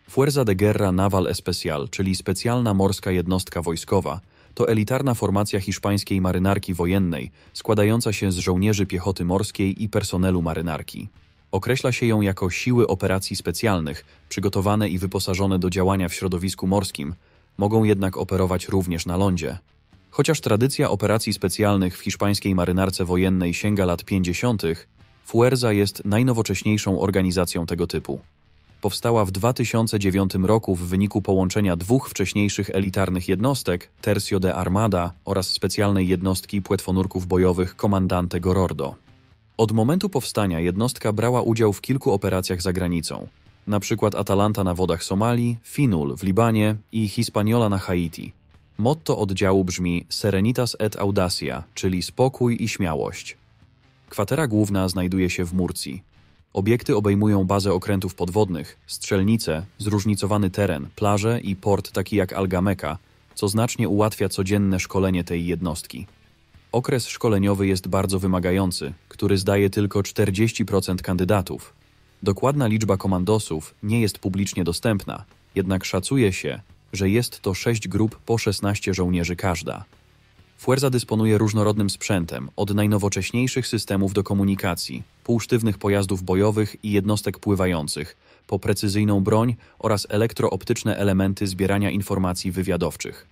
Fuerza de Guerra Naval Especial, czyli specjalna morska jednostka wojskowa, to elitarna formacja hiszpańskiej marynarki wojennej, składająca się z żołnierzy piechoty morskiej i personelu marynarki. Określa się ją jako siły operacji specjalnych, przygotowane i wyposażone do działania w środowisku morskim, mogą jednak operować również na lądzie. Chociaż tradycja operacji specjalnych w hiszpańskiej marynarce wojennej sięga lat 50., Fuerza jest najnowocześniejszą organizacją tego typu. Powstała w 2009 roku w wyniku połączenia dwóch wcześniejszych elitarnych jednostek, Tercio de Armada oraz specjalnej jednostki płetwonurków bojowych Comandante Gorordo. Od momentu powstania jednostka brała udział w kilku operacjach za granicą, np. Atalanta na wodach Somalii, Finul w Libanie i Hispaniola na Haiti. Motto oddziału brzmi Serenitas et Audacia, czyli spokój i śmiałość. Kwatera główna znajduje się w Murcji. Obiekty obejmują bazę okrętów podwodnych, strzelnice, zróżnicowany teren, plaże i port taki jak Algameka, co znacznie ułatwia codzienne szkolenie tej jednostki. Okres szkoleniowy jest bardzo wymagający, który zdaje tylko 40% kandydatów. Dokładna liczba komandosów nie jest publicznie dostępna, jednak szacuje się, że jest to 6 grup po 16 żołnierzy każda. Fuerza dysponuje różnorodnym sprzętem, od najnowocześniejszych systemów do komunikacji, półsztywnych pojazdów bojowych i jednostek pływających, po precyzyjną broń oraz elektrooptyczne elementy zbierania informacji wywiadowczych.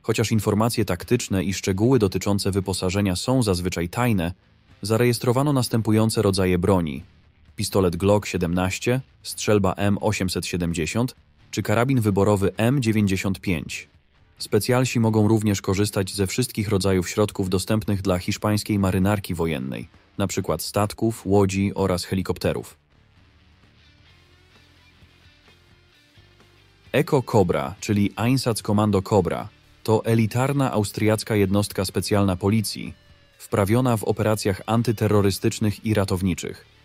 Chociaż informacje taktyczne i szczegóły dotyczące wyposażenia są zazwyczaj tajne, zarejestrowano następujące rodzaje broni: pistolet Glock 17, strzelba M870 czy karabin wyborowy M95. Specjalsi mogą również korzystać ze wszystkich rodzajów środków dostępnych dla hiszpańskiej marynarki wojennej, np. statków, łodzi oraz helikopterów. Eco Cobra, czyli Einsatzkommando Cobra, to elitarna austriacka jednostka specjalna policji, wprawiona w operacjach antyterrorystycznych i ratowniczych.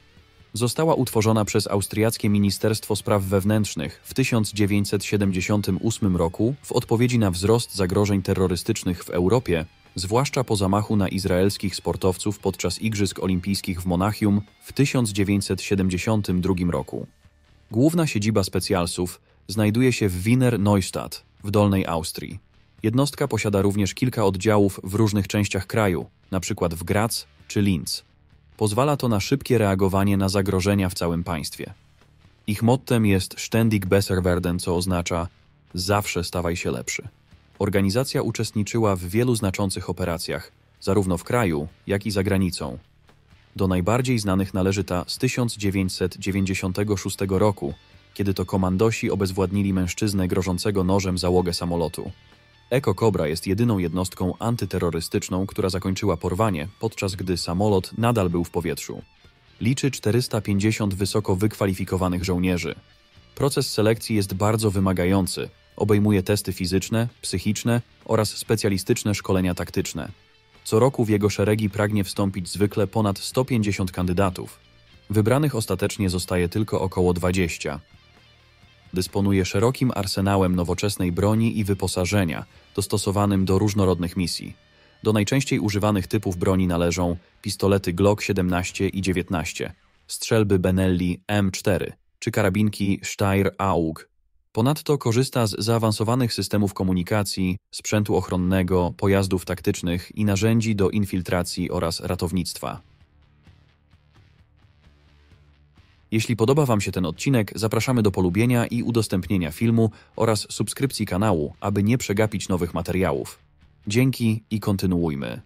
Została utworzona przez austriackie Ministerstwo Spraw Wewnętrznych w 1978 roku w odpowiedzi na wzrost zagrożeń terrorystycznych w Europie, zwłaszcza po zamachu na izraelskich sportowców podczas Igrzysk Olimpijskich w Monachium w 1972 roku. Główna siedziba specjalsów znajduje się w Wiener Neustadt w Dolnej Austrii. Jednostka posiada również kilka oddziałów w różnych częściach kraju, np. w Graz czy Linz. Pozwala to na szybkie reagowanie na zagrożenia w całym państwie. Ich mottem jest Ständig besser werden, co oznacza zawsze stawaj się lepszy. Organizacja uczestniczyła w wielu znaczących operacjach, zarówno w kraju, jak i za granicą. Do najbardziej znanych należy ta z 1996 roku, kiedy to komandosi obezwładnili mężczyznę grożącego nożem załogę samolotu. Eco Cobra jest jedyną jednostką antyterrorystyczną, która zakończyła porwanie, podczas gdy samolot nadal był w powietrzu. Liczy 450 wysoko wykwalifikowanych żołnierzy. Proces selekcji jest bardzo wymagający, obejmuje testy fizyczne, psychiczne oraz specjalistyczne szkolenia taktyczne. Co roku w jego szeregi pragnie wstąpić zwykle ponad 150 kandydatów. Wybranych ostatecznie zostaje tylko około 20. Dysponuje szerokim arsenałem nowoczesnej broni i wyposażenia, dostosowanym do różnorodnych misji. Do najczęściej używanych typów broni należą pistolety Glock 17 i 19, strzelby Benelli M4 czy karabinki Steyr AUG. Ponadto korzysta z zaawansowanych systemów komunikacji, sprzętu ochronnego, pojazdów taktycznych i narzędzi do infiltracji oraz ratownictwa. Jeśli podoba Wam się ten odcinek, zapraszamy do polubienia i udostępnienia filmu oraz subskrypcji kanału, aby nie przegapić nowych materiałów. Dzięki i kontynuujmy.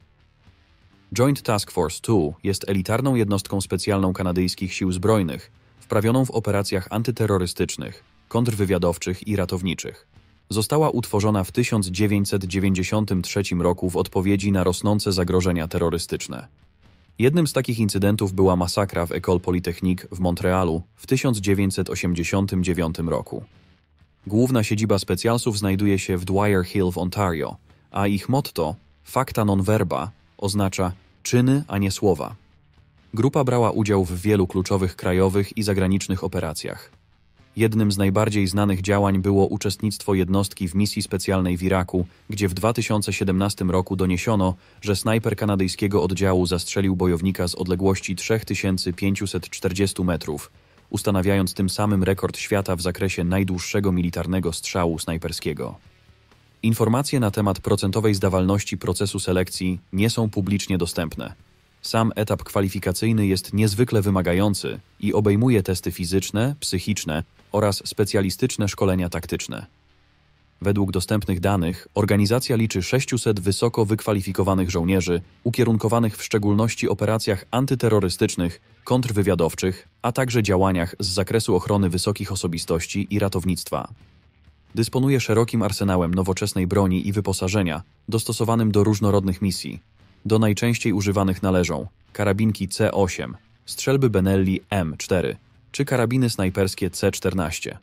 Joint Task Force 2 jest elitarną jednostką specjalną kanadyjskich sił zbrojnych, wprawioną w operacjach antyterrorystycznych, kontrwywiadowczych i ratowniczych. Została utworzona w 1993 roku w odpowiedzi na rosnące zagrożenia terrorystyczne. Jednym z takich incydentów była masakra w École Polytechnique w Montrealu w 1989 roku. Główna siedziba specjalsów znajduje się w Dwyer Hill w Ontario, a ich motto Facta non verba oznacza czyny, a nie słowa. Grupa brała udział w wielu kluczowych krajowych i zagranicznych operacjach. Jednym z najbardziej znanych działań było uczestnictwo jednostki w misji specjalnej w Iraku, gdzie w 2017 roku doniesiono, że snajper kanadyjskiego oddziału zastrzelił bojownika z odległości 3540 metrów, ustanawiając tym samym rekord świata w zakresie najdłuższego militarnego strzału snajperskiego. Informacje na temat procentowej zdawalności procesu selekcji nie są publicznie dostępne. Sam etap kwalifikacyjny jest niezwykle wymagający i obejmuje testy fizyczne, psychiczne oraz specjalistyczne szkolenia taktyczne. Według dostępnych danych organizacja liczy 600 wysoko wykwalifikowanych żołnierzy, ukierunkowanych w szczególności operacjach antyterrorystycznych, kontrwywiadowczych, a także działaniach z zakresu ochrony wysokich osobistości i ratownictwa. Dysponuje szerokim arsenałem nowoczesnej broni i wyposażenia, dostosowanym do różnorodnych misji. Do najczęściej używanych należą karabinki C8, strzelby Benelli M4 czy karabiny snajperskie C14.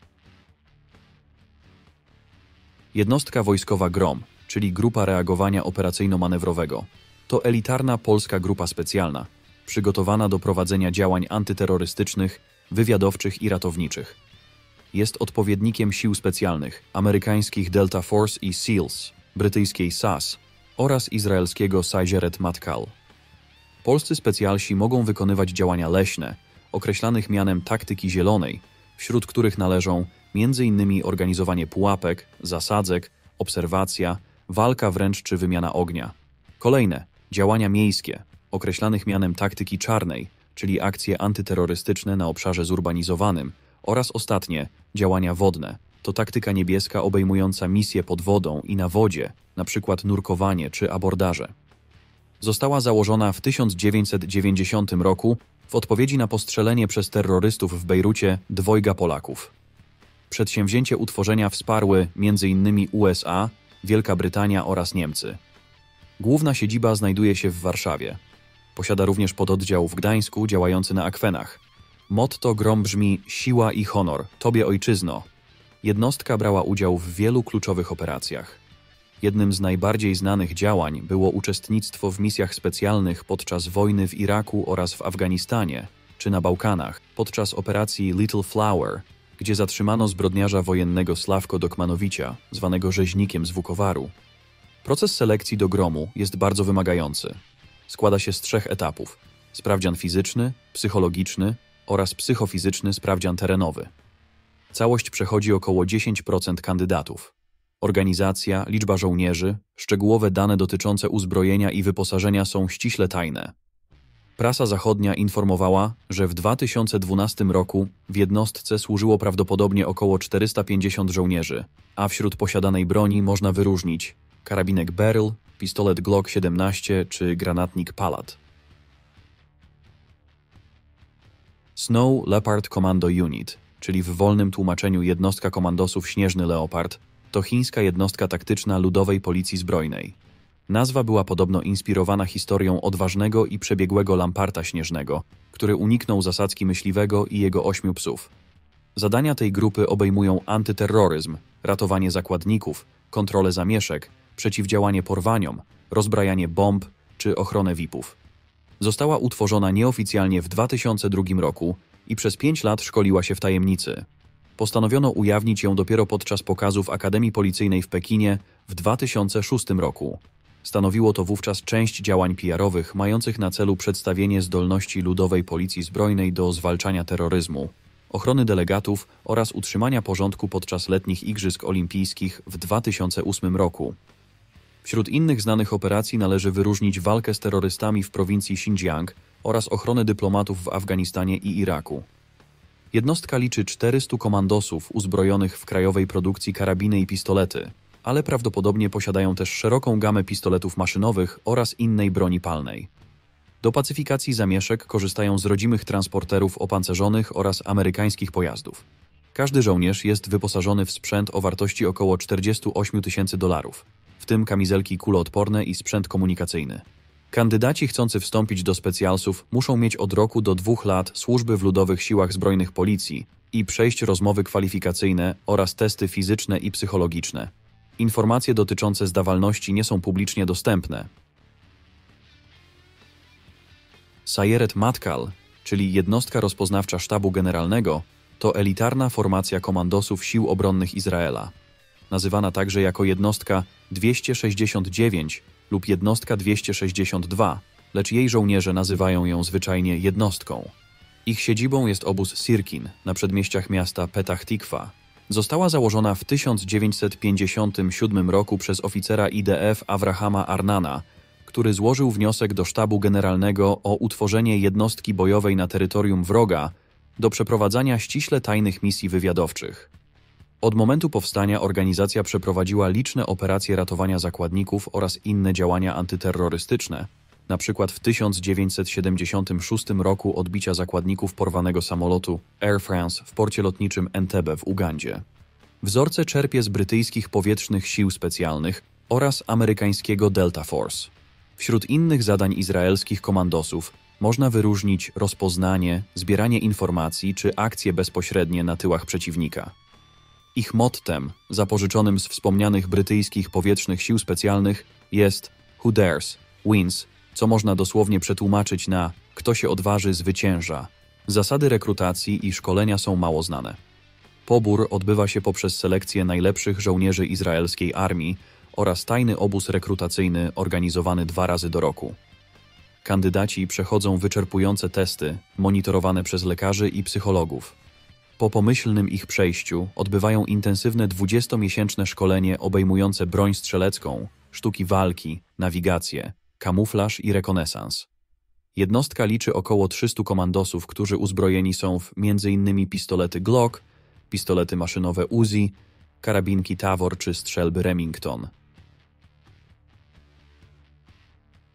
Jednostka wojskowa GROM, czyli Grupa Reagowania Operacyjno-Manewrowego, to elitarna polska grupa specjalna, przygotowana do prowadzenia działań antyterrorystycznych, wywiadowczych i ratowniczych. Jest odpowiednikiem sił specjalnych, amerykańskich Delta Force i SEALs, brytyjskiej SAS oraz izraelskiego Sayeret Matkal. Polscy specjalsi mogą wykonywać działania leśne, określanych mianem taktyki zielonej, wśród których należą m.in. organizowanie pułapek, zasadzek, obserwacja, walka wręcz czy wymiana ognia. Kolejne działania miejskie, określanych mianem taktyki czarnej, czyli akcje antyterrorystyczne na obszarze zurbanizowanym, oraz ostatnie działania wodne. To taktyka niebieska obejmująca misje pod wodą i na wodzie, np. nurkowanie czy abordaże. Została założona w 1990 roku w odpowiedzi na postrzelenie przez terrorystów w Bejrucie dwojga Polaków. Przedsięwzięcie utworzenia wsparły m.in. USA, Wielka Brytania oraz Niemcy. Główna siedziba znajduje się w Warszawie. Posiada również pododdział w Gdańsku działający na akwenach. Motto GROM brzmi „Siła i honor, Tobie ojczyzno”. Jednostka brała udział w wielu kluczowych operacjach. Jednym z najbardziej znanych działań było uczestnictwo w misjach specjalnych podczas wojny w Iraku oraz w Afganistanie, czy na Bałkanach, podczas operacji Little Flower, gdzie zatrzymano zbrodniarza wojennego Sławko Dokmanowicia, zwanego rzeźnikiem z Wukowaru. Proces selekcji do GROM-u jest bardzo wymagający. Składa się z 3 etapów: sprawdzian fizyczny, psychologiczny oraz psychofizyczny sprawdzian terenowy. Całość przechodzi około 10% kandydatów. Organizacja, liczba żołnierzy, szczegółowe dane dotyczące uzbrojenia i wyposażenia są ściśle tajne. Prasa zachodnia informowała, że w 2012 roku w jednostce służyło prawdopodobnie około 450 żołnierzy, a wśród posiadanej broni można wyróżnić karabinek Beryl, pistolet Glock 17 czy granatnik Palat. Snow Leopard Commando Unit, czyli w wolnym tłumaczeniu jednostka komandosów Śnieżny Leopard, to chińska jednostka taktyczna Ludowej Policji Zbrojnej. Nazwa była podobno inspirowana historią odważnego i przebiegłego Lamparta Śnieżnego, który uniknął zasadzki myśliwego i jego 8 psów. Zadania tej grupy obejmują antyterroryzm, ratowanie zakładników, kontrolę zamieszek, przeciwdziałanie porwaniom, rozbrajanie bomb czy ochronę VIP-ów. Została utworzona nieoficjalnie w 2002 roku i przez 5 lat szkoliła się w tajemnicy. Postanowiono ujawnić ją dopiero podczas pokazów Akademii Policyjnej w Pekinie w 2006 roku. Stanowiło to wówczas część działań PR-owych mających na celu przedstawienie zdolności Ludowej Policji Zbrojnej do zwalczania terroryzmu, ochrony delegatów oraz utrzymania porządku podczas letnich Igrzysk Olimpijskich w 2008 roku. Wśród innych znanych operacji należy wyróżnić walkę z terrorystami w prowincji Xinjiang oraz ochronę dyplomatów w Afganistanie i Iraku. Jednostka liczy 400 komandosów uzbrojonych w krajowej produkcji karabiny i pistolety, ale prawdopodobnie posiadają też szeroką gamę pistoletów maszynowych oraz innej broni palnej. Do pacyfikacji zamieszek korzystają z rodzimych transporterów opancerzonych oraz amerykańskich pojazdów. Każdy żołnierz jest wyposażony w sprzęt o wartości około $48 000, w tym kamizelki kuloodporne i sprzęt komunikacyjny. Kandydaci chcący wstąpić do specjalsów muszą mieć od roku do 2 lat służby w Ludowych Siłach Zbrojnych Policji i przejść rozmowy kwalifikacyjne oraz testy fizyczne i psychologiczne. Informacje dotyczące zdawalności nie są publicznie dostępne. Sayeret Matkal, czyli jednostka rozpoznawcza Sztabu Generalnego, to elitarna formacja komandosów Sił Obronnych Izraela. Nazywana także jako jednostka 269 lub jednostka 262, lecz jej żołnierze nazywają ją zwyczajnie jednostką. Ich siedzibą jest obóz Sirkin na przedmieściach miasta Petach Tikwa. Została założona w 1957 roku przez oficera IDF Avrahama Arnana, który złożył wniosek do sztabu generalnego o utworzenie jednostki bojowej na terytorium wroga do przeprowadzania ściśle tajnych misji wywiadowczych. Od momentu powstania organizacja przeprowadziła liczne operacje ratowania zakładników oraz inne działania antyterrorystyczne, na przykład w 1976 roku odbicia zakładników porwanego samolotu Air France w porcie lotniczym Entebbe w Ugandzie. Wzorce czerpie z brytyjskich powietrznych sił specjalnych oraz amerykańskiego Delta Force. Wśród innych zadań izraelskich komandosów można wyróżnić rozpoznanie, zbieranie informacji czy akcje bezpośrednie na tyłach przeciwnika. Ich mottem, zapożyczonym z wspomnianych brytyjskich powietrznych sił specjalnych, jest Who dares, wins, co można dosłownie przetłumaczyć na kto się odważy, zwycięża. Zasady rekrutacji i szkolenia są mało znane. Pobór odbywa się poprzez selekcję najlepszych żołnierzy izraelskiej armii oraz tajny obóz rekrutacyjny organizowany 2 razy do roku. Kandydaci przechodzą wyczerpujące testy, monitorowane przez lekarzy i psychologów. Po pomyślnym ich przejściu odbywają intensywne 20-miesięczne szkolenie obejmujące broń strzelecką, sztuki walki, nawigację, kamuflaż i rekonesans. Jednostka liczy około 300 komandosów, którzy uzbrojeni są w m.in. pistolety Glock, pistolety maszynowe Uzi, karabinki Tavor czy strzelby Remington.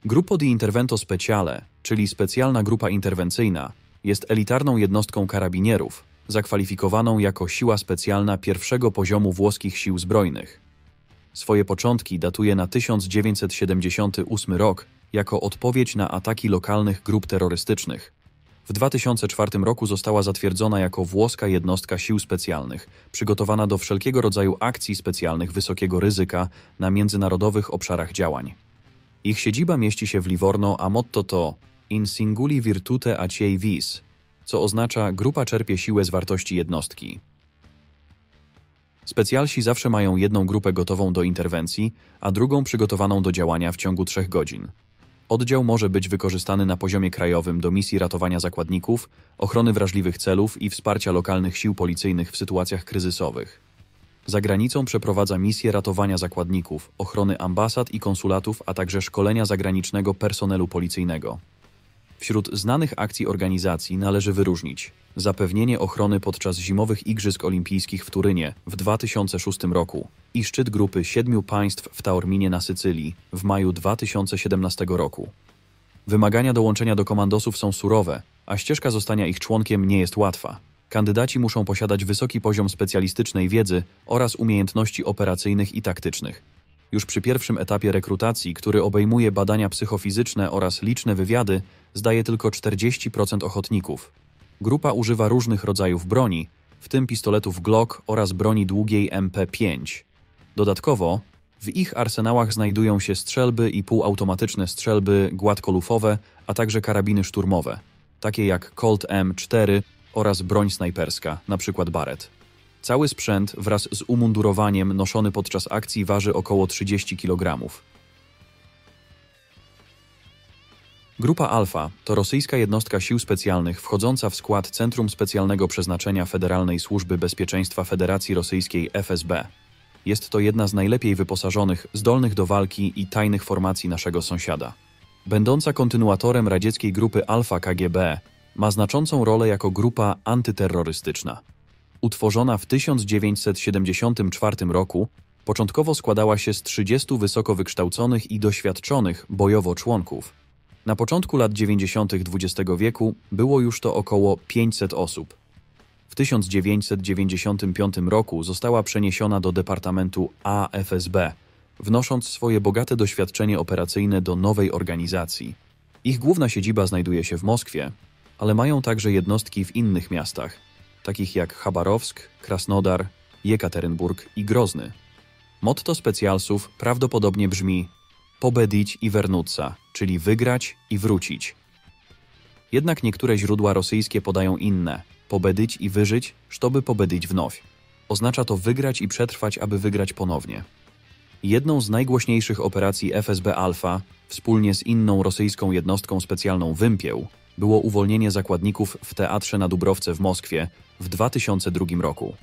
Gruppo di Intervento Speciale, czyli specjalna grupa interwencyjna, jest elitarną jednostką karabinierów, zakwalifikowaną jako siła specjalna pierwszego poziomu włoskich sił zbrojnych. Swoje początki datuje na 1978 rok jako odpowiedź na ataki lokalnych grup terrorystycznych. W 2004 roku została zatwierdzona jako włoska jednostka sił specjalnych, przygotowana do wszelkiego rodzaju akcji specjalnych wysokiego ryzyka na międzynarodowych obszarach działań. Ich siedziba mieści się w Livorno, a motto to In singuli virtute aciei vis, co oznacza grupa czerpie siłę z wartości jednostki. Specjalsi zawsze mają jedną grupę gotową do interwencji, a drugą przygotowaną do działania w ciągu 3 godzin. Oddział może być wykorzystany na poziomie krajowym do misji ratowania zakładników, ochrony wrażliwych celów i wsparcia lokalnych sił policyjnych w sytuacjach kryzysowych. Za granicą przeprowadza misje ratowania zakładników, ochrony ambasad i konsulatów, a także szkolenia zagranicznego personelu policyjnego. Wśród znanych akcji organizacji należy wyróżnić zapewnienie ochrony podczas zimowych Igrzysk Olimpijskich w Turynie w 2006 roku i szczyt grupy 7 państw w Taorminie na Sycylii w maju 2017 roku. Wymagania dołączenia do komandosów są surowe, a ścieżka zostania ich członkiem nie jest łatwa. Kandydaci muszą posiadać wysoki poziom specjalistycznej wiedzy oraz umiejętności operacyjnych i taktycznych. Już przy pierwszym etapie rekrutacji, który obejmuje badania psychofizyczne oraz liczne wywiady, zdaje tylko 40% ochotników. Grupa używa różnych rodzajów broni, w tym pistoletów Glock oraz broni długiej MP5. Dodatkowo, w ich arsenałach znajdują się strzelby i półautomatyczne strzelby gładkolufowe, a także karabiny szturmowe, takie jak Colt M4 oraz broń snajperska, np. Barrett. Cały sprzęt wraz z umundurowaniem noszony podczas akcji waży około 30 kg. Grupa Alfa to rosyjska jednostka sił specjalnych wchodząca w skład Centrum Specjalnego Przeznaczenia Federalnej Służby Bezpieczeństwa Federacji Rosyjskiej FSB. Jest to jedna z najlepiej wyposażonych, zdolnych do walki i tajnych formacji naszego sąsiada. Będąca kontynuatorem radzieckiej grupy Alfa KGB, ma znaczącą rolę jako grupa antyterrorystyczna. Utworzona w 1974 roku, początkowo składała się z 30 wysoko wykształconych i doświadczonych bojowo członków. Na początku lat 90. XX wieku było już to około 500 osób. W 1995 roku została przeniesiona do Departamentu A FSB, wnosząc swoje bogate doświadczenie operacyjne do nowej organizacji. Ich główna siedziba znajduje się w Moskwie, ale mają także jednostki w innych miastach, takich jak Chabarowsk, Krasnodar, Jekaterynburg i Grozny. Motto specjalsów prawdopodobnie brzmi Pobedić i wernutsa, czyli wygrać i wrócić. Jednak niektóre źródła rosyjskie podają inne. Pobedić i wyżyć, żeby pobedić wnow. Oznacza to wygrać i przetrwać, aby wygrać ponownie. Jedną z najgłośniejszych operacji FSB Alfa, wspólnie z inną rosyjską jednostką specjalną Wympieł, było uwolnienie zakładników w Teatrze na Dubrowce w Moskwie w 2002 roku.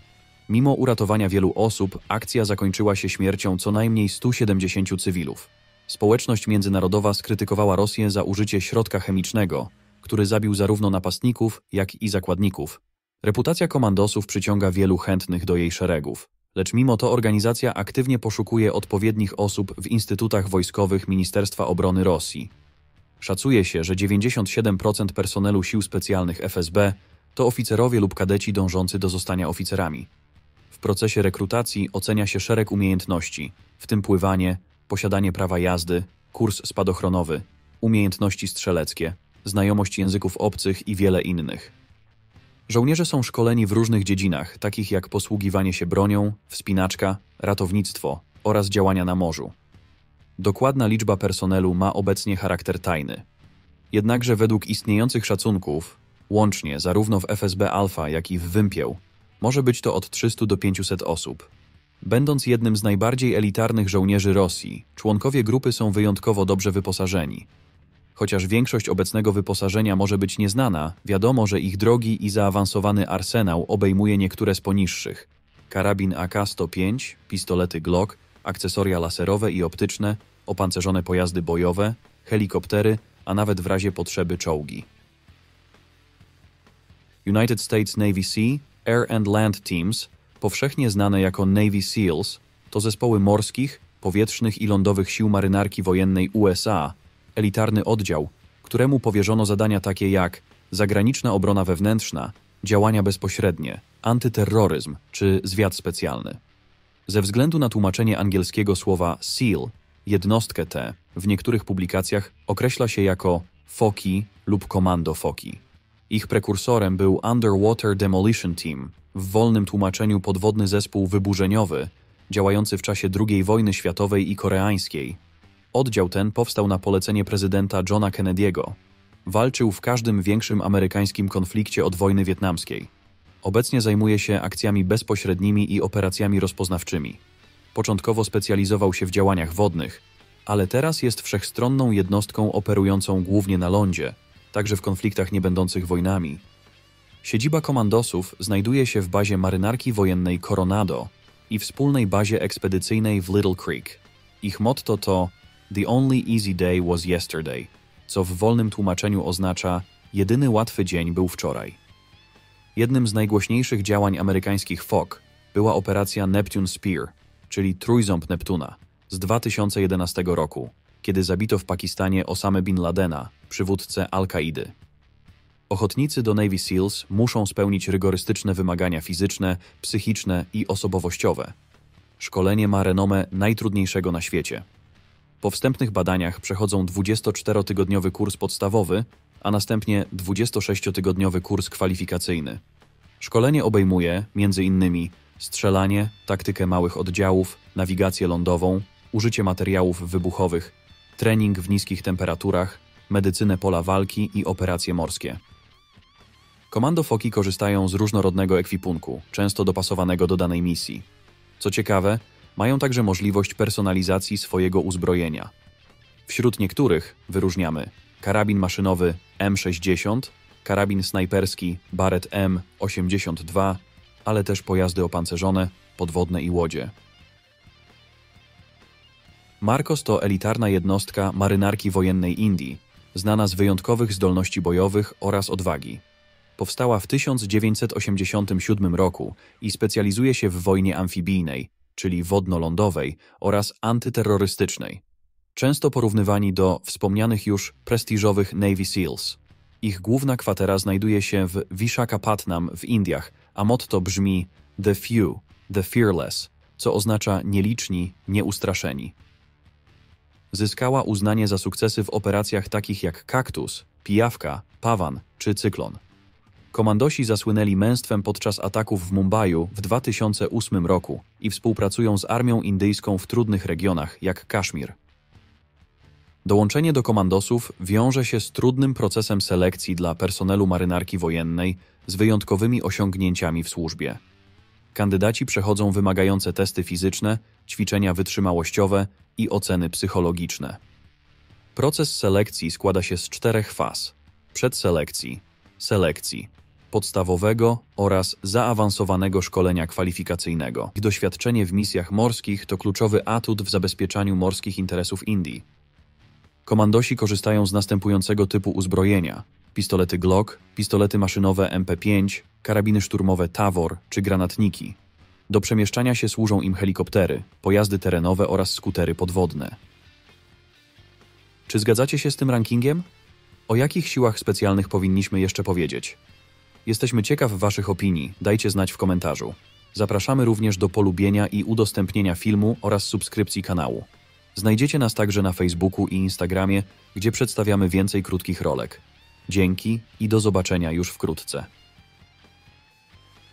Mimo uratowania wielu osób, akcja zakończyła się śmiercią co najmniej 170 cywilów. Społeczność międzynarodowa skrytykowała Rosję za użycie środka chemicznego, który zabił zarówno napastników, jak i zakładników. Reputacja komandosów przyciąga wielu chętnych do jej szeregów, lecz mimo to organizacja aktywnie poszukuje odpowiednich osób w instytutach wojskowych Ministerstwa Obrony Rosji. Szacuje się, że 97% personelu sił specjalnych FSB to oficerowie lub kadeci dążący do zostania oficerami. W procesie rekrutacji ocenia się szereg umiejętności, w tym pływanie, posiadanie prawa jazdy, kurs spadochronowy, umiejętności strzeleckie, znajomość języków obcych i wiele innych. Żołnierze są szkoleni w różnych dziedzinach, takich jak posługiwanie się bronią, wspinaczka, ratownictwo oraz działania na morzu. Dokładna liczba personelu ma obecnie charakter tajny. Jednakże według istniejących szacunków, łącznie zarówno w FSB Alfa, jak i w Wympieł, może być to od 300 do 500 osób. Będąc jednym z najbardziej elitarnych żołnierzy Rosji, członkowie grupy są wyjątkowo dobrze wyposażeni. Chociaż większość obecnego wyposażenia może być nieznana, wiadomo, że ich drogi i zaawansowany arsenał obejmuje niektóre z poniższych: karabin AK-105, pistolety Glock, akcesoria laserowe i optyczne, opancerzone pojazdy bojowe, helikoptery, a nawet w razie potrzeby czołgi. United States Navy Sea, Air and Land Teams, powszechnie znane jako Navy SEALs, to zespoły morskich, powietrznych i lądowych sił marynarki wojennej USA, elitarny oddział, któremu powierzono zadania takie jak zagraniczna obrona wewnętrzna, działania bezpośrednie, antyterroryzm czy zwiad specjalny. Ze względu na tłumaczenie angielskiego słowa SEAL, jednostkę tę w niektórych publikacjach określa się jako Foki lub Komando Foki. Ich prekursorem był Underwater Demolition Team, w wolnym tłumaczeniu podwodny zespół wyburzeniowy, działający w czasie II wojny światowej i koreańskiej. Oddział ten powstał na polecenie prezydenta Johna Kennedy'ego. Walczył w każdym większym amerykańskim konflikcie od wojny wietnamskiej. Obecnie zajmuje się akcjami bezpośrednimi i operacjami rozpoznawczymi. Początkowo specjalizował się w działaniach wodnych, ale teraz jest wszechstronną jednostką operującą głównie na lądzie, także w konfliktach niebędących wojnami. Siedziba komandosów znajduje się w bazie marynarki wojennej Coronado i wspólnej bazie ekspedycyjnej w Little Creek. Ich motto to "The only easy day was yesterday", co w wolnym tłumaczeniu oznacza "jedyny łatwy dzień był wczoraj". Jednym z najgłośniejszych działań amerykańskich FOK była operacja Neptune Spear, czyli trójząb Neptuna, z 2011 roku, kiedy zabito w Pakistanie Osamę Bin Ladena, przywódcę Al-Kaidy. Ochotnicy do Navy SEALs muszą spełnić rygorystyczne wymagania fizyczne, psychiczne i osobowościowe. Szkolenie ma renomę najtrudniejszego na świecie. Po wstępnych badaniach przechodzą 24-tygodniowy kurs podstawowy, a następnie 26-tygodniowy kurs kwalifikacyjny. Szkolenie obejmuje m.in. strzelanie, taktykę małych oddziałów, nawigację lądową, użycie materiałów wybuchowych, trening w niskich temperaturach, medycynę pola walki i operacje morskie. Komando Foki korzystają z różnorodnego ekwipunku, często dopasowanego do danej misji. Co ciekawe, mają także możliwość personalizacji swojego uzbrojenia. Wśród niektórych wyróżniamy karabin maszynowy M60, karabin snajperski Barrett M82, ale też pojazdy opancerzone, podwodne i łodzie. Marcos to elitarna jednostka marynarki wojennej Indii, znana z wyjątkowych zdolności bojowych oraz odwagi. Powstała w 1987 roku i specjalizuje się w wojnie amfibijnej, czyli wodno-lądowej oraz antyterrorystycznej. Często porównywani do wspomnianych już prestiżowych Navy SEALs. Ich główna kwatera znajduje się w Visakhapatnam w Indiach, a motto brzmi "The Few, the Fearless", co oznacza nieliczni, nieustraszeni. Zyskała uznanie za sukcesy w operacjach takich jak Kaktus, Pijawka, Pawan czy Cyklon. Komandosi zasłynęli męstwem podczas ataków w Mumbaiu w 2008 roku i współpracują z armią indyjską w trudnych regionach jak Kaszmir. Dołączenie do komandosów wiąże się z trudnym procesem selekcji dla personelu marynarki wojennej z wyjątkowymi osiągnięciami w służbie. Kandydaci przechodzą wymagające testy fizyczne, ćwiczenia wytrzymałościowe i oceny psychologiczne. Proces selekcji składa się z 4 faz. przedselekcji, selekcji, podstawowego oraz zaawansowanego szkolenia kwalifikacyjnego. Ich doświadczenie w misjach morskich to kluczowy atut w zabezpieczaniu morskich interesów Indii. Komandosi korzystają z następującego typu uzbrojenia: pistolety Glock, pistolety maszynowe MP5, karabiny szturmowe Tavor czy granatniki. Do przemieszczania się służą im helikoptery, pojazdy terenowe oraz skutery podwodne. Czy zgadzacie się z tym rankingiem? O jakich siłach specjalnych powinniśmy jeszcze powiedzieć? Jesteśmy ciekaw Waszych opinii, dajcie znać w komentarzu. Zapraszamy również do polubienia i udostępnienia filmu oraz subskrypcji kanału. Znajdziecie nas także na Facebooku i Instagramie, gdzie przedstawiamy więcej krótkich rolek. Dzięki i do zobaczenia już wkrótce.